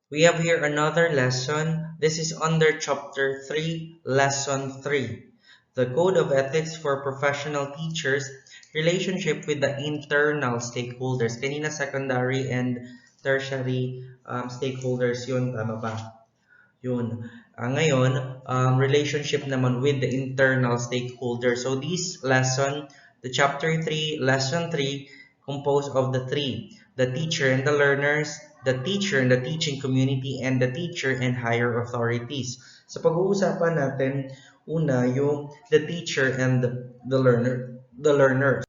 We have here another lesson. This is under Chapter 3, Lesson 3. The Code of Ethics for Professional Teachers, Relationship with the Internal Stakeholders. Kanina secondary and tertiary stakeholders yun, tama ba? Yun. Ngayon, relationship naman with the internal stakeholders. So this lesson, the Chapter 3, Lesson 3, composed of the three: the teacher and the learners, the teacher and the teaching community, and the teacher and higher authorities. So pag-uusapan natin, una, yung the teacher and the learners.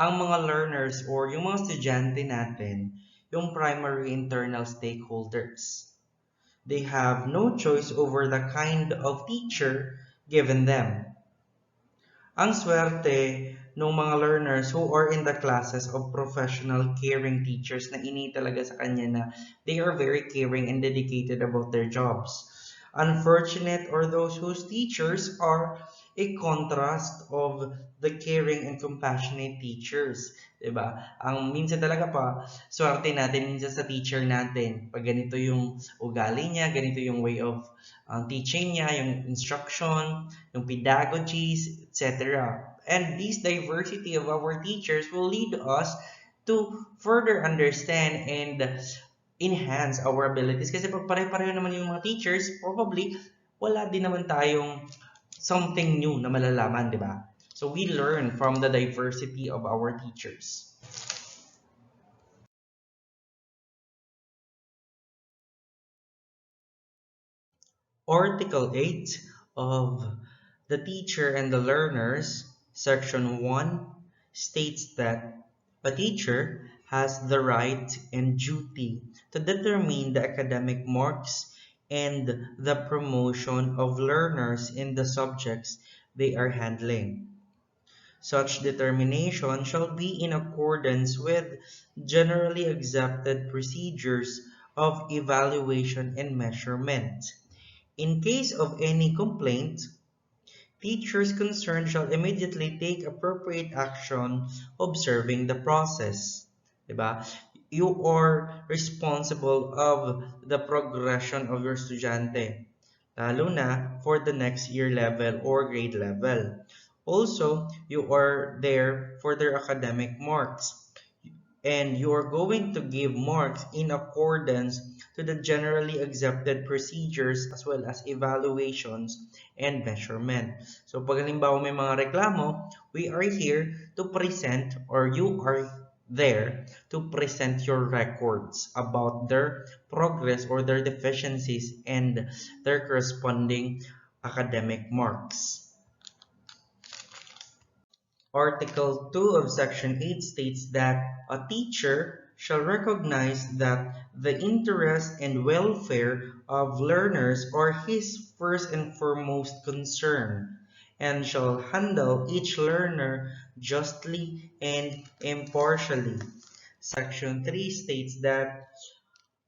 Ang mga learners or yung mga estudyante natin, yung primary internal stakeholders. They have no choice over the kind of teacher given them. Ang swerte ng mga learners who are in the classes of professional caring teachers na ini talaga sa kanya na they are very caring and dedicated about their jobs. Unfortunate are those whose teachers are a contrast of the caring and compassionate teachers. Diba? Ang minsan talaga pa, swerte natin minsan sa teacher natin. Pag ganito yung ugali niya, ganito yung way of teaching niya, yung instruction, yung pedagogies, etc. And this diversity of our teachers will lead us to further understand and enhance our abilities. Kasi pag pare-pareho naman yung mga teachers, probably wala din naman tayong something new na malalaman, di ba? So we learn from the diversity of our teachers. Article 8 of the teacher and the learners, section 1, states that a teacher has the right and duty to determine the academic marks and the promotion of learners in the subjects they are handling. Such determination shall be in accordance with generally accepted procedures of evaluation and measurement. In case of any complaint, teachers concerned shall immediately take appropriate action observing the process. Diba? You are responsible of the progression of your estudyante, lalo na for the next year level or grade level. Also, you are there for their academic marks, and you are going to give marks in accordance to the generally accepted procedures as well as evaluations and measurement. So pag halimbawa may mga reklamo, we are here to present, or you are there to present your records about their progress or their deficiencies and their corresponding academic marks. Article 2 of Section 8 states that a teacher shall recognize that the interest and welfare of learners are his first and foremost concern, and shall handle each learner justly and impartially. Section 3 states that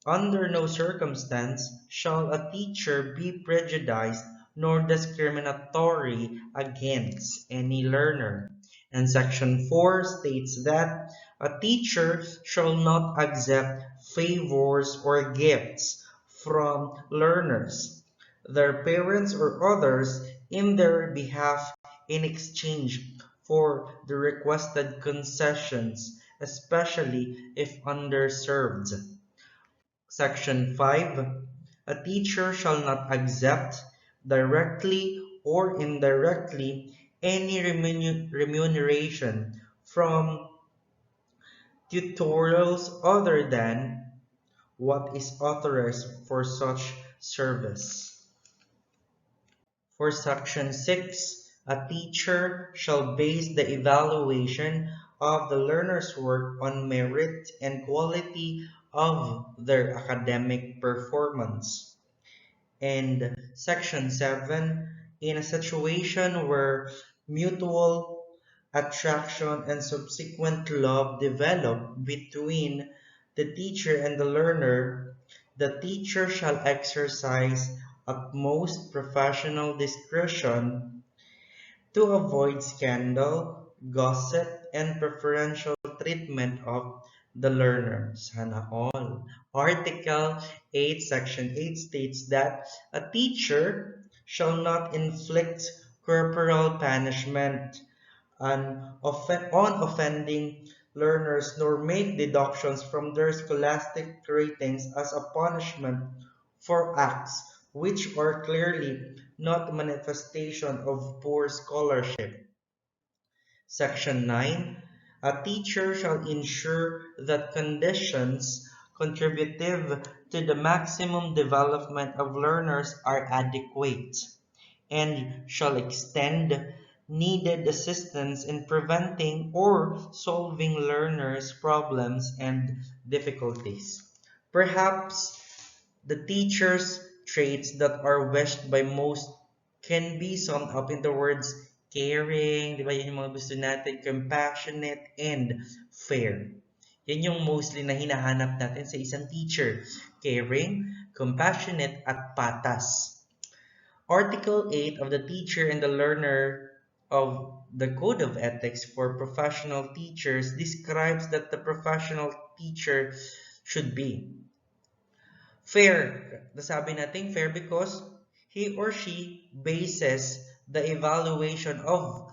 under no circumstance shall a teacher be prejudiced nor discriminatory against any learner. And Section 4 states that a teacher shall not accept favors or gifts from learners, their parents, or others in their behalf in exchange for the requested concessions, especially if underserved. Section 5. A teacher shall not accept, directly or indirectly, any remuneration from tutorials other than what is authorized for such service. For Section 6, a teacher shall base the evaluation of the learner's work on merit and quality of their academic performance. And Section 7, in a situation where mutual attraction and subsequent love develop between the teacher and the learner, the teacher shall exercise utmost professional discretion to avoid scandal, gossip, and preferential treatment of the learner. Sana all. Article 8, Section 8 states that a teacher shall not inflict corporal punishment on offending learners nor make deductions from their scholastic ratings as a punishment for acts which are clearly not manifestation of poor scholarship. Section 9. A teacher shall ensure that conditions contributive to the maximum development of learners are adequate and shall extend needed assistance in preventing or solving learners' problems and difficulties. Perhaps the teacher's traits that are wished by most can be summed up in the words caring, di ba? Yan yung mga gusto natin, compassionate, and fair. Yan yung mostly na hinahanap natin sa isang teacher. Caring, compassionate, at patas. Article 8 of the Teacher and the Learner of the Code of Ethics for Professional Teachers describes that the professional teacher should be fair. Nasabi natin fair because he or she bases the evaluation of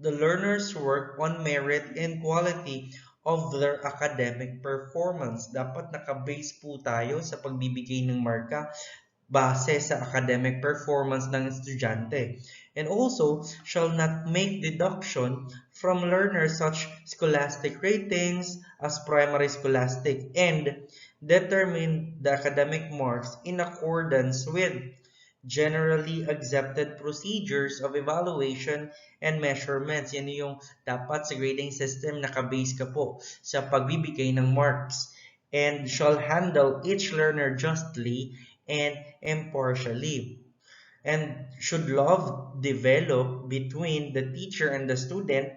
the learner's work on merit and quality of their academic performance. Dapat nakabase po tayo sa pagbibigay ng marka base sa academic performance ng estudyante, and also shall not make deduction from learners such scholastic ratings as primary scholastic and determine the academic marks in accordance with generally accepted procedures of evaluation and measurements. Yan yung dapat sa grading system nakabase ka po sa pagbibigay ng marks and shall handle each learner justly and impartially. And should love develop between the teacher and the student,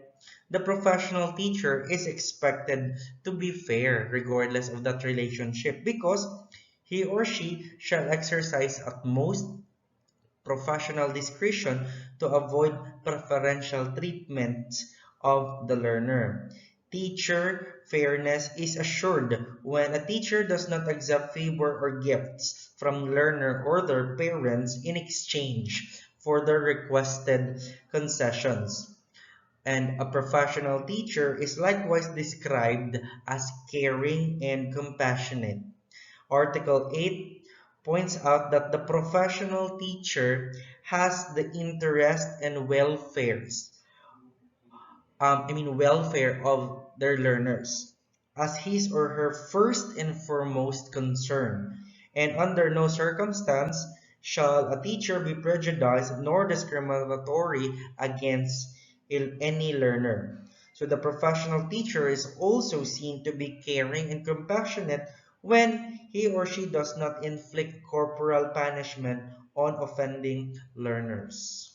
the professional teacher is expected to be fair regardless of that relationship because he or she shall exercise utmost professional discretion to avoid preferential treatment of the learner. Teacher fairness is assured when a teacher does not accept favor or gifts from learner or their parents in exchange for the requested concessions. And a professional teacher is likewise described as caring and compassionate. Article 8 points out that the professional teacher has the interest and welfare of their learners as his or her first and foremost concern, and under no circumstance shall a teacher be prejudiced nor discriminatory against any learner. So the professional teacher is also seen to be caring and compassionate when he or she does not inflict corporal punishment on offending learners.